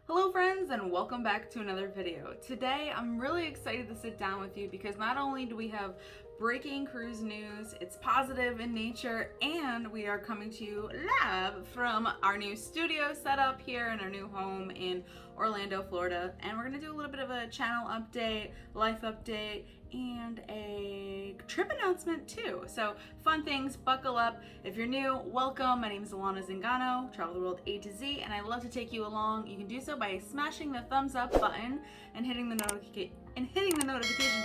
Hello friends, and welcome back to another video. Today I'm really excited to sit down with you because not only do we have breaking cruise news, it's positive in nature, and we are coming to you live from our new studio setup here in our new home in Orlando, Florida. And we're gonna do a little bit of a channel update, life update, and a trip announcement too. So fun things, buckle up. If you're new, welcome. My name is Alana Zingano, travel the world A to Z, and I love to take you along. You can do so by smashing the thumbs up button and hitting the notification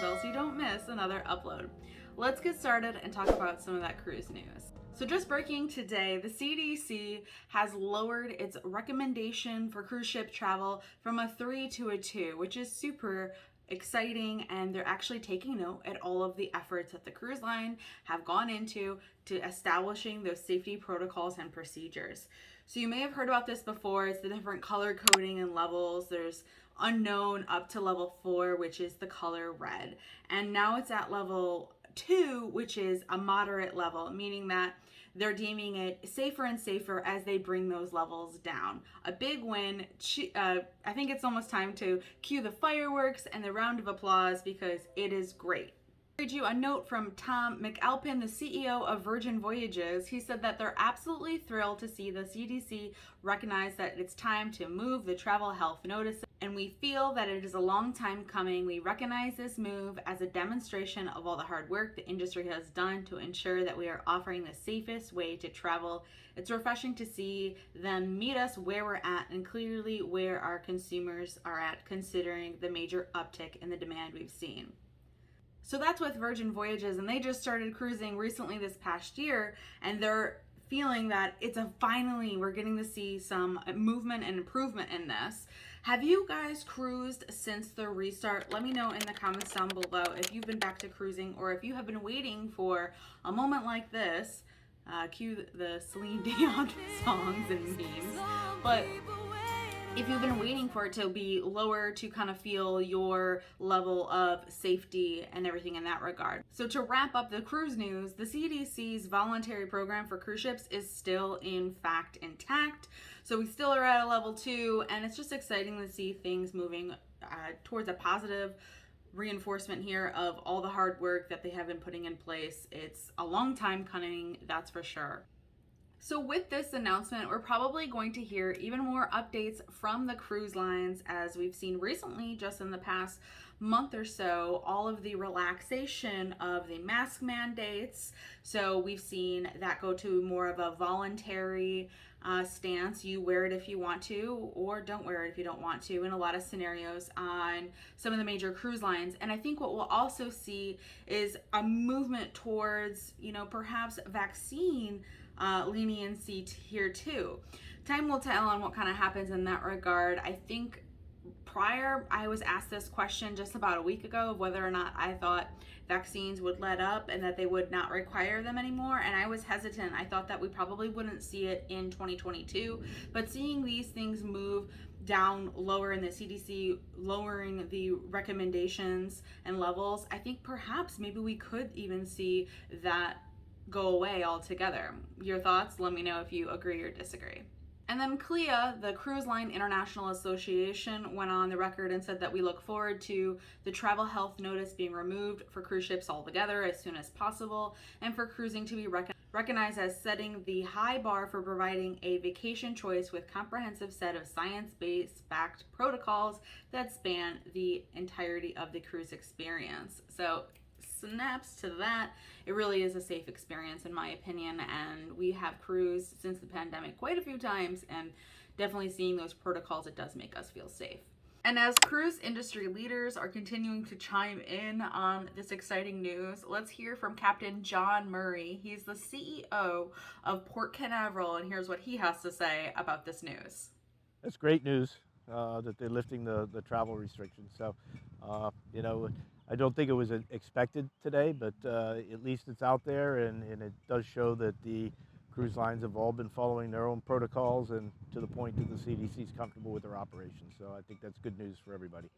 bell so you don't miss another upload. Let's get started and talk about some of that cruise news. So just breaking today, the CDC has lowered its recommendation for cruise ship travel from a 3 to a 2, which is super exciting, and they're actually taking note at all of the efforts that the cruise line have gone into to establishing those safety protocols and procedures. So you may have heard about this before. It's the different color coding and levels. There's unknown up to level 4, which is the color red, and now it's at level 2, which is a moderate level, meaning that they're deeming it safer and safer as they bring those levels down. A big win. I think it's almost time to cue the fireworks and the round of applause because it is great. I'll read you a note from Tom McAlpin, the CEO of Voyages. He said that they're absolutely thrilled to see the CDC recognize that it's time to move the travel health notice, and we feel that it is a long time coming. We recognize this move as a demonstration of all the hard work the industry has done to ensure that we are offering the safest way to travel. It's refreshing to see them meet us where we're at and clearly where our consumers are at, considering the major uptick in the demand we've seen. So that's with Virgin Voyages, and they just started cruising recently this past year, and they're feeling that finally we're getting to see some movement and improvement in this. Have you guys cruised since the restart? Let me know in the comments down below if you've been back to cruising or if you have been waiting for a moment like this. Cue the Celine Dion songs and memes. But if you've been waiting for it to be lower to kind of feel your level of safety and everything in that regard. So to wrap up the cruise news, the CDC's voluntary program for cruise ships is still in fact intact. So we still are at a level 2, and it's just exciting to see things moving towards a positive reinforcement here of all the hard work that they have been putting in place. It's a long time coming, that's for sure. So with this announcement, we're probably going to hear even more updates from the cruise lines, as we've seen recently, just in the past month or so, all of the relaxation of the mask mandates. So we've seen that go to more of a voluntary stance. You wear it if you want to, or don't wear it if you don't want to, in a lot of scenarios on some of the major cruise lines. And I think what we'll also see is a movement towards, perhaps vaccine leniency here too. Time will tell on what kind of happens in that regard. I think I was asked this question just about a week ago of whether or not I thought vaccines would let up and that they would not require them anymore, and I was hesitant. I thought that we probably wouldn't see it in 2022, but seeing these things move down lower in the CDC lowering the recommendations and levels, I think perhaps maybe we could even see that go away altogether. Your thoughts? Let me know if you agree or disagree. And then CLEA, the Cruise Line International Association, went on the record and said that we look forward to the travel health notice being removed for cruise ships altogether as soon as possible, and for cruising to be recognized as setting the high bar for providing a vacation choice with comprehensive set of science-based backed protocols that span the entirety of the cruise experience. So snaps to that. It really is a safe experience in my opinion, and we have cruised since the pandemic quite a few times, and definitely seeing those protocols, it does make us feel safe. And as cruise industry leaders are continuing to chime in on this exciting news, let's hear from Captain John Murray. He's the CEO of Port Canaveral, and here's what he has to say about this news. It's great news that they're lifting the travel restrictions. So, I don't think it was expected today, but at least it's out there, and it does show that the cruise lines have all been following their own protocols, and to the point that the CDC is comfortable with their operations. So I think that's good news for everybody.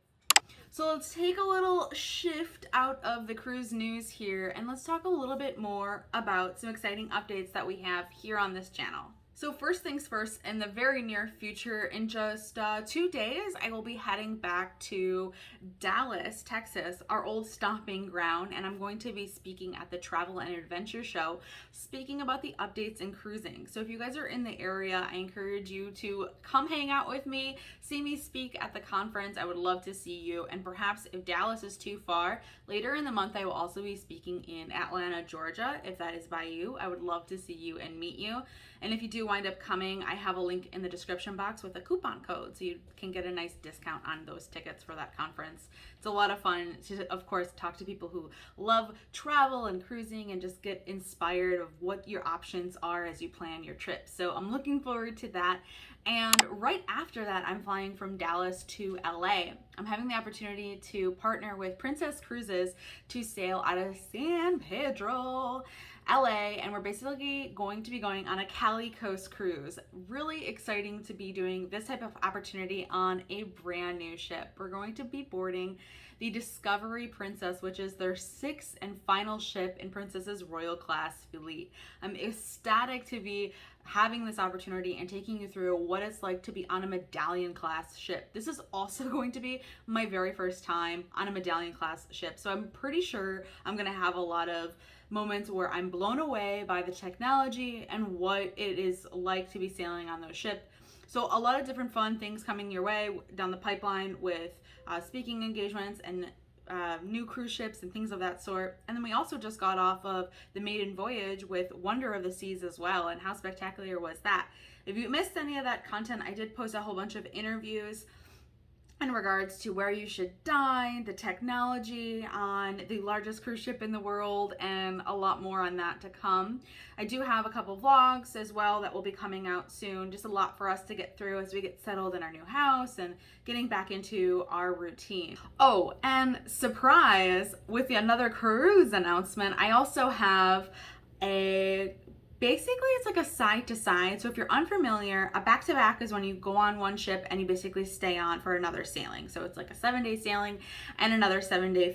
So let's take a little shift out of the cruise news here, and let's talk a little bit more about some exciting updates that we have here on this channel. So first things first, in the very near future, in just 2 days, I will be heading back to Dallas, Texas, our old stomping ground, and I'm going to be speaking at the Travel and Adventure Show, speaking about the updates in cruising. So if you guys are in the area, I encourage you to come hang out with me, see me speak at the conference. I would love to see you, and perhaps if Dallas is too far, later in the month I will also be speaking in Atlanta, Georgia. If that is by you, I would love to see you and meet you. And if you do wind up coming, I have a link in the description box with a coupon code, so you can get a nice discount on those tickets for that conference. It's a lot of fun to, of course, talk to people who love travel and cruising and just get inspired of what your options are as you plan your trip. So I'm looking forward to that. And right after that, I'm flying from Dallas to LA. I'm having the opportunity to partner with Princess Cruises to sail out of San Pedro, LA, and we're basically going to be going on a Cali Coast cruise. Really exciting to be doing this type of opportunity on a brand new ship. We're going to be boarding the Discovery Princess, which is their 6th and final ship in Princess's Royal Class fleet. I'm ecstatic to be having this opportunity and taking you through what it's like to be on a Medallion class ship. This is also going to be my very first time on a Medallion class ship, so I'm pretty sure I'm gonna have a lot of moments where I'm blown away by the technology and what it is like to be sailing on those ships. So a lot of different fun things coming your way down the pipeline with speaking engagements and new cruise ships and things of that sort. And then we also just got off of the maiden voyage with Wonder of the Seas as well, and how spectacular was that? If you missed any of that content, I did post a whole bunch of interviews in regards to where you should dine, the technology on the largest cruise ship in the world, and a lot more on that to come. I do have a couple vlogs as well that will be coming out soon. Just a lot for us to get through as we get settled in our new house and getting back into our routine. Oh, and surprise, with another cruise announcement, I also have basically it's like a side to side. So if you're unfamiliar, a back to back is when you go on one ship and you basically stay on for another sailing. So it's like a 7-day sailing and another 7-day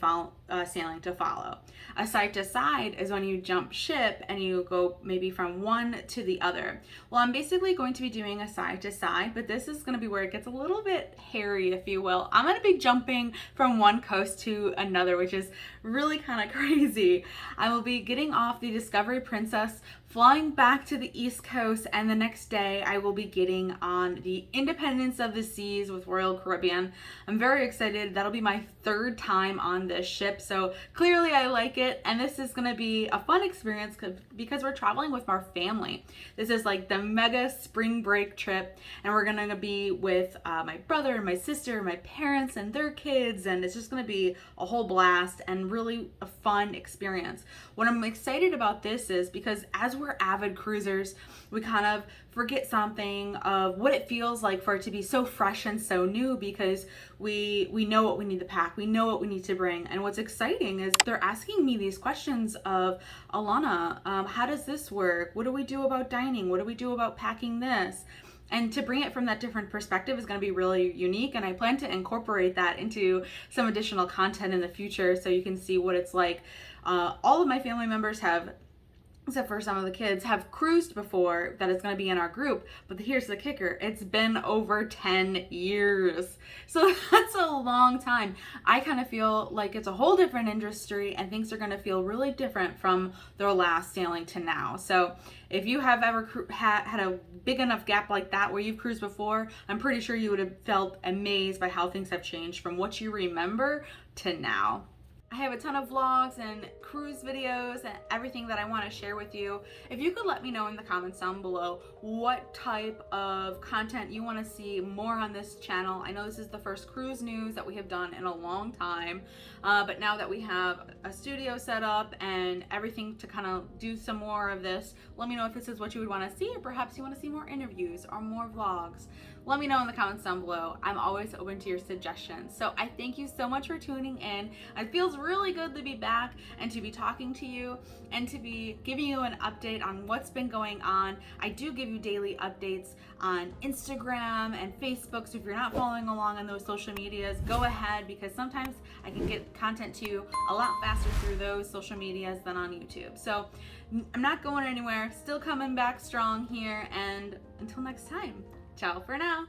sailing to follow. A side to side is when you jump ship and you go maybe from one to the other. Well, I'm basically going to be doing a side to side, but this is going to be where it gets a little bit hairy, if you will. I'm going to be jumping from one coast to another, which is really kind of crazy. I will be getting off the Discovery Princess, flying back to the East Coast, and the next day I will be getting on the Independence of the Seas with Royal Caribbean. I'm very excited. That'll be my 3rd time on this ship, so clearly I like it, and this is going to be a fun experience because we're traveling with our family. This is like the mega spring break trip, and we're going to be with my brother and my sister, my parents and their kids, and it's just going to be a whole blast and really a fun experience. What I'm excited about this is because as we're avid cruisers, we kind of forget something of what it feels like for it to be so fresh and so new, because we know what we need to pack, we know what we need to bring. And what's exciting is they're asking me these questions of, Alana, how does this work? What do we do about dining? What do we do about packing this? And to bring it from that different perspective is going to be really unique, and I plan to incorporate that into some additional content in the future so you can see what it's like. All of my family members have, except for some of the kids, have cruised before that is going to be in our group. But here's the kicker. It's been over 10 years. So that's a long time. I kind of feel like it's a whole different industry, and things are going to feel really different from their last sailing to now. So if you have ever had a big enough gap like that where you've cruised before, I'm pretty sure you would have felt amazed by how things have changed from what you remember to now. I have a ton of vlogs and cruise videos and everything that I want to share with you. If you could let me know in the comments down below what type of content you want to see more on this channel. I know this is the first cruise news that we have done in a long time, but now that we have a studio set up and everything to kind of do some more of this, let me know if this is what you would want to see, or perhaps you want to see more interviews or more vlogs. Let me know in the comments down below. I'm always open to your suggestions. So I thank you so much for tuning in. It feels feels really good to be back and to be talking to you and to be giving you an update on what's been going on. I do give you daily updates on Instagram and Facebook, so if you're not following along on those social medias, go ahead, because sometimes I can get content to you a lot faster through those social medias than on YouTube. So I'm not going anywhere, still coming back strong here, and until next time, ciao for now.